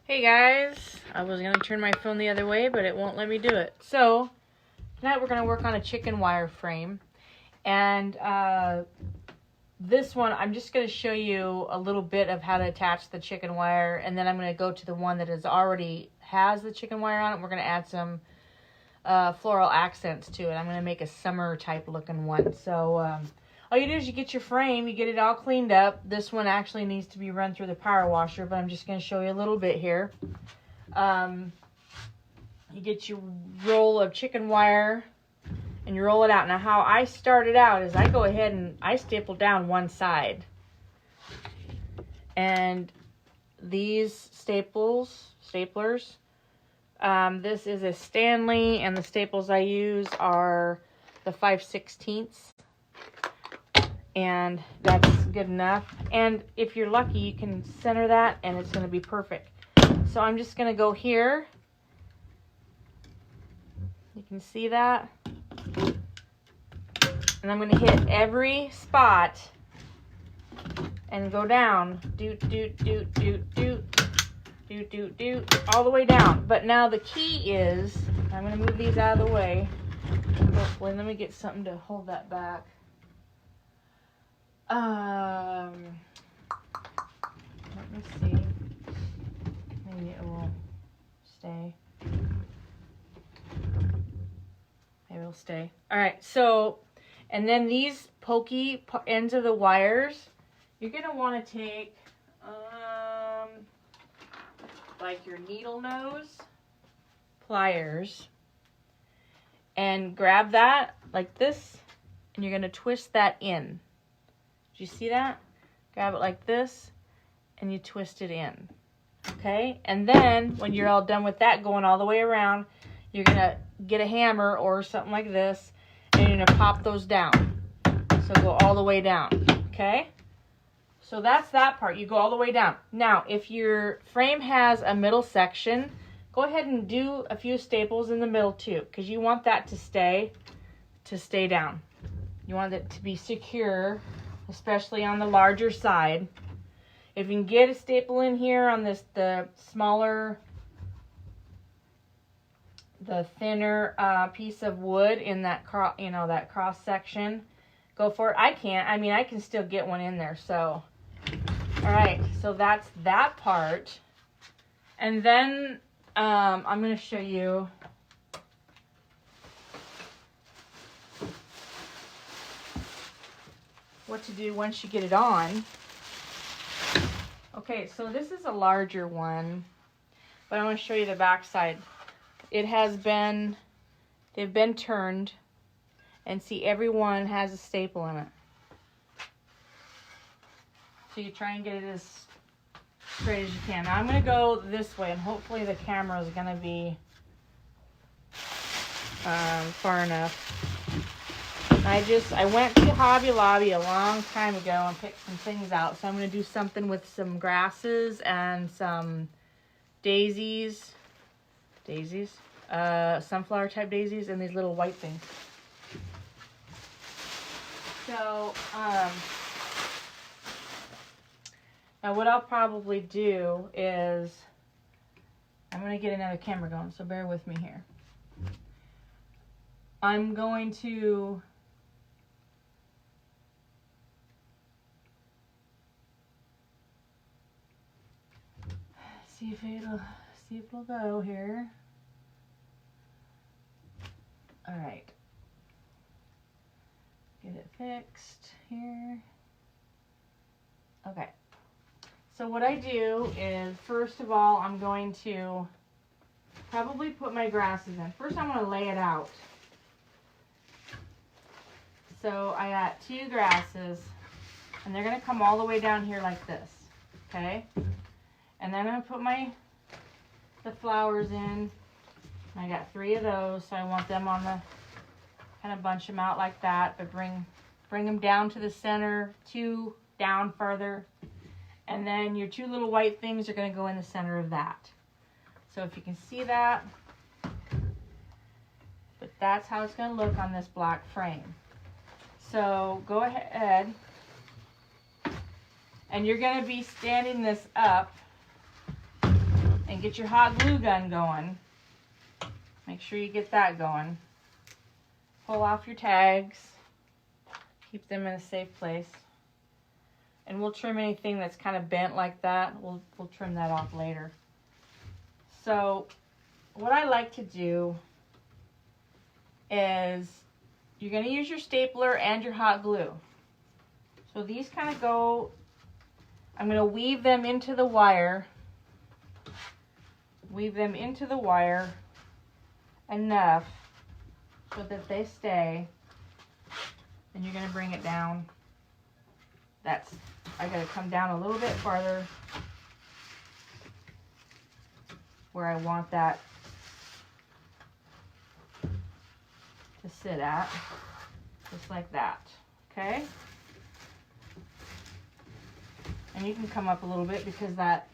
Hey guys, I was going to turn my phone the other way, but it won't let me do it. So, tonight we're going to work on a chicken wire frame. And this one, I'm just going to show you a little bit of how to attach the chicken wire. And then I'm going to go to the one that already has the chicken wire on it. We're going to add some floral accents to it. I'm going to make a summer type looking one. So, all you do is you get your frame, you get it all cleaned up. This one actually needs to be run through the power washer, but I'm just going to show you a little bit here. You get your roll of chicken wire and you roll it out. Now how I started out is I go ahead and I staple down one side. And these staplers, this is a Stanley, and the staples I use are the 5/16. And that's good enough. And if you're lucky, you can center that and it's going to be perfect. So I'm just going to go here. You can see that. And I'm going to hit every spot and go down. Doot, doot, doot, doot, doot. Doot, doot, doot. All the way down. But now the key is, I'm going to move these out of the way. Hopefully, let me get something to hold that back. Let me see. Maybe it will stay. Maybe it'll stay. Alright, so, and then these pokey ends of the wires, you're going to want to take, like your needle nose pliers, and grab that like this, and you're going to twist that in. Do you see that? Grab it like this, and you twist it in. Okay? And then, when you're all done with that going all the way around, you're going to get a hammer or something like this, and you're going to pop those down. So go all the way down. Okay? So that's that part. You go all the way down. Now, if your frame has a middle section, go ahead and do a few staples in the middle too, because you want that to stay down. You want it to be secure, especially on the larger side. If you can get a staple in here on the smaller, the thinner piece of wood in that that cross section, go for it. I can't. I mean, I can still get one in there. So, all right. So that's that part. And then I'm going to show you. What to do once you get it on. Okay, so this is a larger one, but I want to show you the back side. They've been turned, and see, every one has a staple in it. So you try and get it as straight as you can. Now I'm going to go this way, and hopefully the camera is going to be far enough. I went to Hobby Lobby a long time ago and picked some things out. So I'm going to do something with some grasses and some daisies, sunflower type daisies, and these little white things. So, now what I'll probably do is, I'm going to get another camera going, so bear with me here. I'm going to see if it'll go here. All right. Get it fixed here. Okay. So what I do is, first of all, I'm going to probably put my grasses in. First, I'm going to lay it out. So I got 2 grasses, and they're going to come all the way down here like this. Okay? And then I'm going to put the flowers in. I got 3 of those, so I want them on the, kind of bunch them out like that, but bring them down to the center, 2 down further. And then your 2 little white things are going to go in the center of that. So if you can see that, but that's how it's going to look on this black frame. So go ahead, and you're going to be standing this up And get your hot glue gun going. Make sure you get that going. Pull off your tags. Keep them in a safe place. And we'll trim anything that's kind of bent like that. We'll trim that off later. So what I like to do is you're going to use your stapler and your hot glue. So these kind of go, I'm going to weave them into the wire. Weave them into the wire enough so that they stay. And you're going to bring it down. I got to come down a little bit farther where I want that to sit at, just like that, okay? And you can come up a little bit because that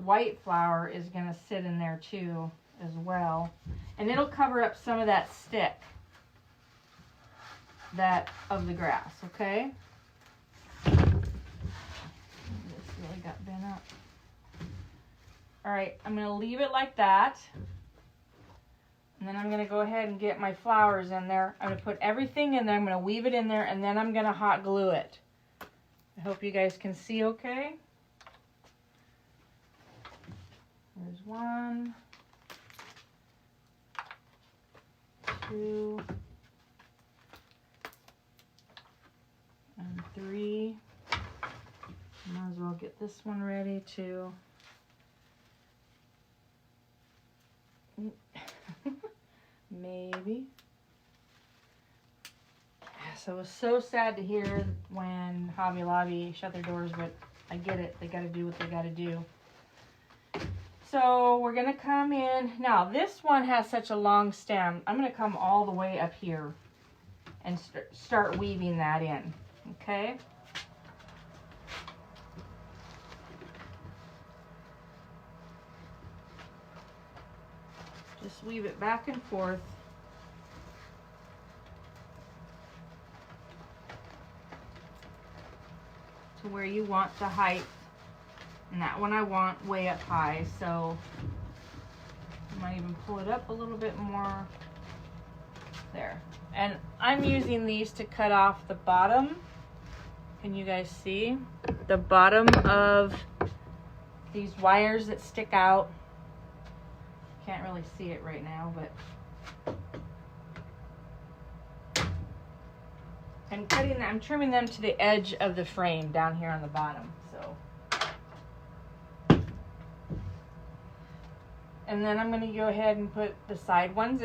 white flower is going to sit in there too as well. And it'll cover up some of that stick of the grass, okay? This really got bent up. All right, I'm going to leave it like that. And then I'm going to go ahead and get my flowers in there. I'm going to put everything in there. I'm going to weave it in there, and then I'm going to hot glue it. I hope you guys can see okay. There's 1, 2, and 3. Might as well get this one ready too. Maybe. So it was so sad to hear when Hobby Lobby shut their doors, but I get it. They got to do what they got to do. So we're going to come in. Now this one has such a long stem. I'm going to come all the way up here and start weaving that in. Okay? Just weave it back and forth. To where you want the height. And that one I want way up high, so I might even pull it up a little bit more. There. And I'm using these to cut off the bottom. Can you guys see? The bottom of these wires that stick out. Can't really see it right now, but I'm cutting them, I'm trimming them to the edge of the frame down here on the bottom. So, and then I'm going to go ahead and put the side ones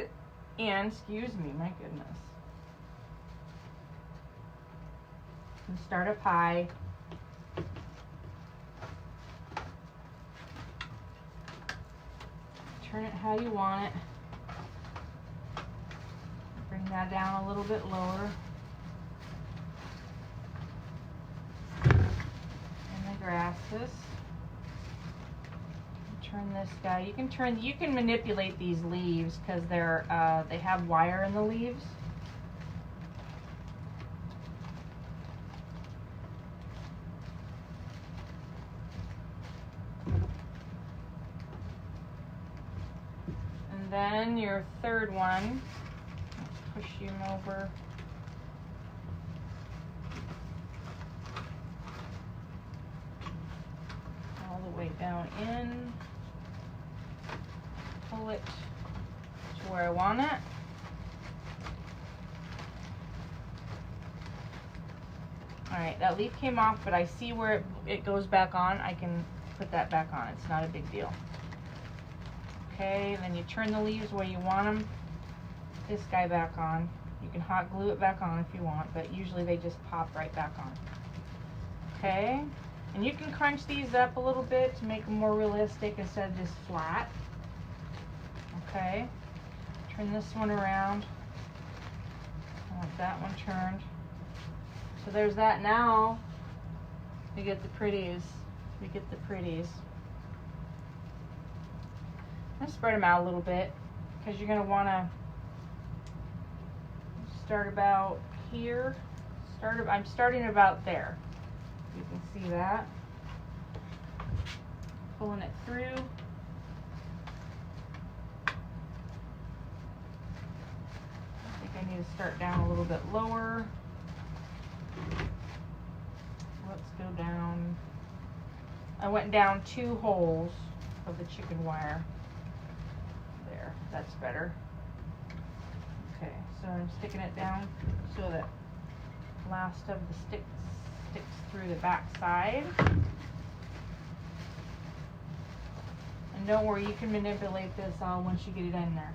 in. Excuse me, my goodness. And start up high. Turn it how you want it. Bring that down a little bit lower. And the grasses. Turn this guy. You can manipulate these leaves because they have wire in the leaves. Then your third one, let's push you over. All the way down in. Pull it to where I want it. Alright, that leaf came off, but I see where it goes back on. I can put that back on. It's not a big deal. Okay, then you turn the leaves where you want them. This guy back on. You can hot glue it back on if you want, but usually they just pop right back on. Okay, and you can crunch these up a little bit to make them more realistic instead of just flat. Okay, turn this one around. I want that one turned. So there's that. Now we get the pretties. We get the pretties. I'm going to spread them out a little bit because you're going to want to start about here. I'm starting about there. You can see that. Pulling it through. need to start down a little bit lower. Let's go down. I went down 2 holes of the chicken wire. There, that's better. Okay, so I'm sticking it down so that last of the sticks through the back side. And don't worry, you can manipulate this all once you get it in there.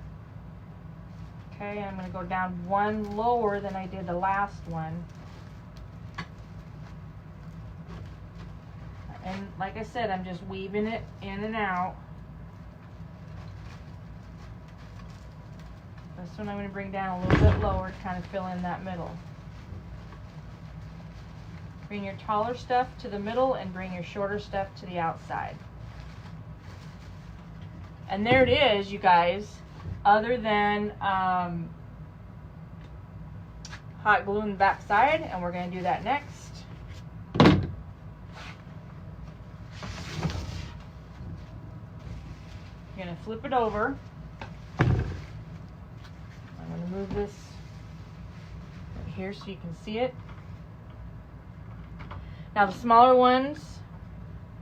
Okay, I'm going to go down 1 lower than I did the last one. And like I said, I'm just weaving it in and out. This one I'm going to bring down a little bit lower to kind of fill in that middle. Bring your taller stuff to the middle and bring your shorter stuff to the outside. And there it is, you guys. Other than hot glue in the back side, and we're going to do that next. You're going to flip it over. I'm going to move this right here so you can see it. Now the smaller ones,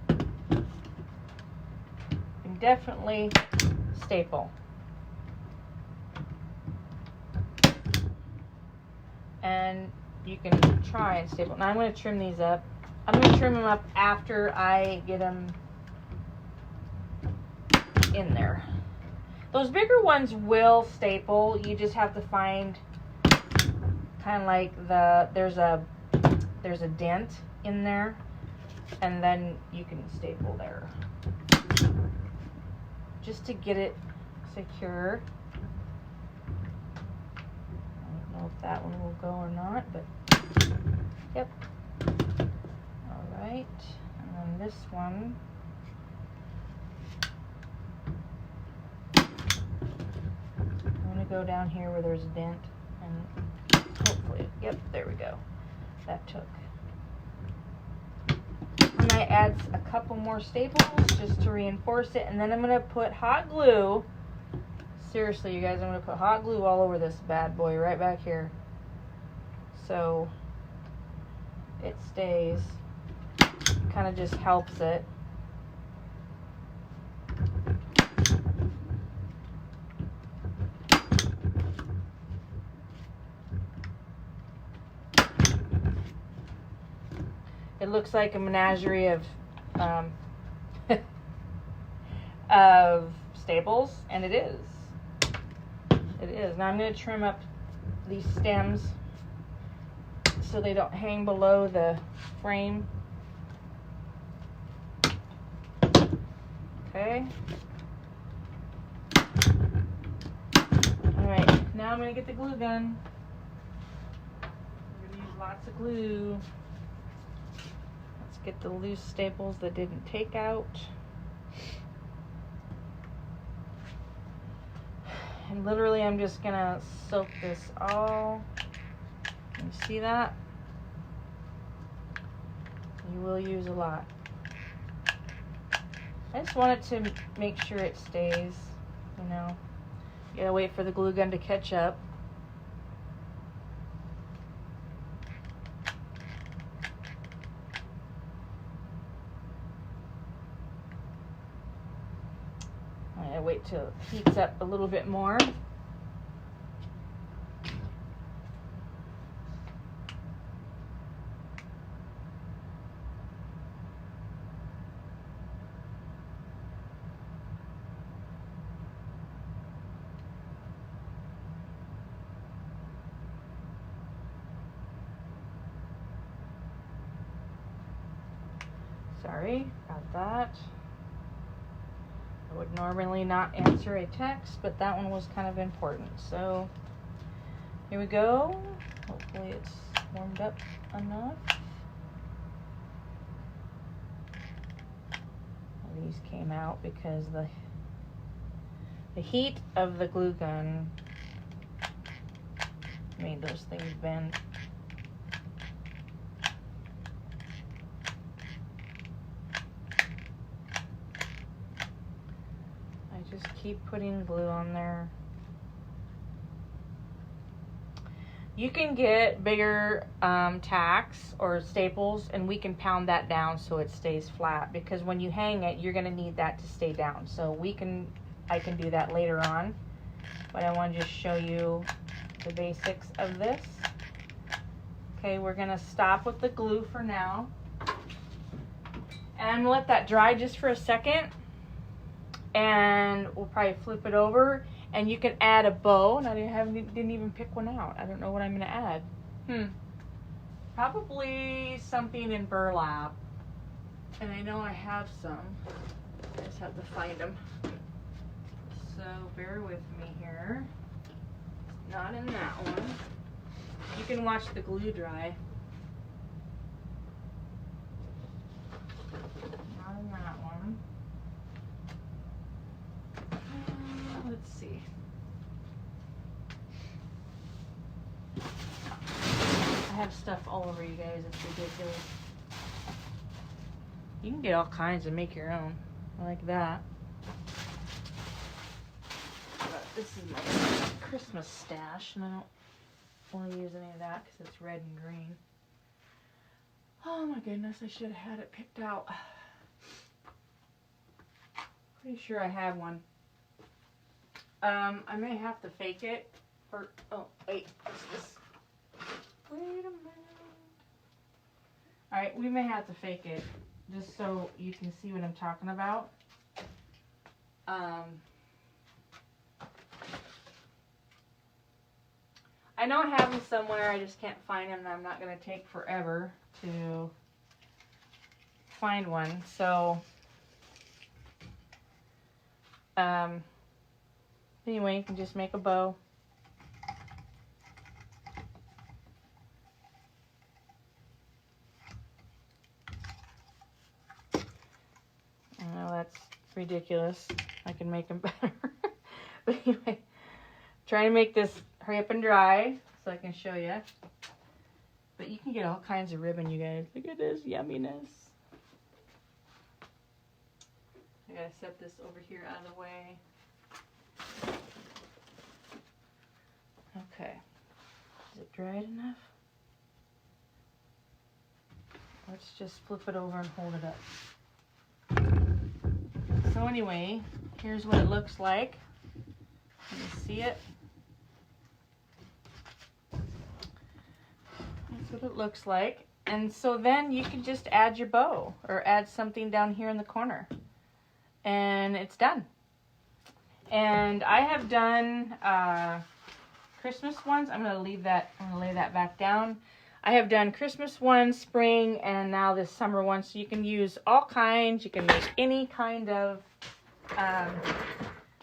you can definitely staple. And you can try and staple. Now I'm going to trim these up. I'm going to trim them up after I get them in there. Those bigger ones will staple. You just have to find kind of like there's a dent in there, and then you can staple there just to get it secure. I don't know if that one will go or not, but yep. All right, and then this one. I'm going to go down here where there's a dent, and hopefully, yep, there we go. That took. I might add a couple more staples just to reinforce it, and then I'm going to put hot glue. Seriously, you guys, I'm going to put hot glue all over this bad boy right back here, so it stays. Kind of just helps it. It looks like a menagerie of of staples, and it is. It is. Now I'm going to trim up these stems so they don't hang below the frame. Okay. Alright, now I'm going to get the glue gun. We're going to use lots of glue. Let's get the loose staples that didn't take out. And literally I'm just going to soak this all. You see that? You will use a lot. I just want it to make sure it stays, you know. You gotta wait for the glue gun to catch up. I gotta wait till it heats up a little bit more. Sorry about that. I would normally not answer a text, but that one was kind of important. So here we go. Hopefully it's warmed up enough. These came out because the heat of the glue gun made those things bend. Just keep putting glue on there. You can get bigger tacks or staples, and we can pound that down so it stays flat, because when you hang it, you're gonna need that to stay down. So I can do that later on, but I want to just show you the basics of this. Okay, we're gonna stop with the glue for now, and I'm gonna let that dry just for a second, and we'll probably flip it over. And you can add a bow, and I didn't even pick one out. I don't know what I'm gonna add. Probably something in burlap. And I know I have some. I just have to find them. So bear with me here. Not in that one. You can watch the glue dry. Not in that one. Let's see. I have stuff all over you guys. It's ridiculous. You can get all kinds and make your own. I like that. But this is my Christmas stash, and I don't want to use any of that because it's red and green. Oh my goodness, I should have had it picked out. Pretty sure I have one. I may have to fake it, or, oh, wait, what's this? Wait a minute. Alright, we may have to fake it, just so you can see what I'm talking about. I know I have them somewhere, I just can't find them, and I'm not going to take forever to find one, so, anyway, you can just make a bow. I know that's ridiculous. I can make them better. But anyway, trying to make this hurry up and dry so I can show you. But you can get all kinds of ribbon, you guys. Look at this yumminess. I gotta set this over here out of the way. Okay, is it dried enough? Let's just flip it over and hold it up. So anyway, here's what it looks like. Can you see it? That's what it looks like. And so then you can just add your bow or add something down here in the corner. And it's done. And I have done Christmas ones. I'm gonna lay that back down. I have done Christmas ones, spring, and now this summer one. So you can use all kinds. You can make any kind of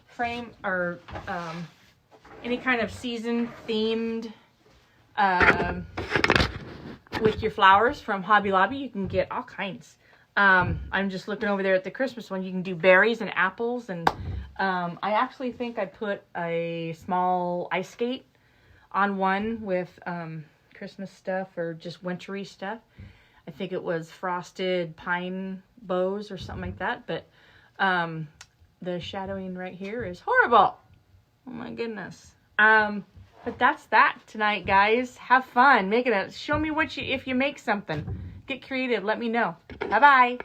frame or any kind of season themed with your flowers from Hobby Lobby. You can get all kinds. I'm just looking over there at the Christmas one. You can do berries and apples, and I actually think I put a small ice skate on one with Christmas stuff or just wintry stuff. I think it was frosted pine bows or something like that, but the shadowing right here is horrible. Oh my goodness. But that's that tonight, guys. Have fun making it. Show me if you make something. Get creative. Let me know. Bye-bye.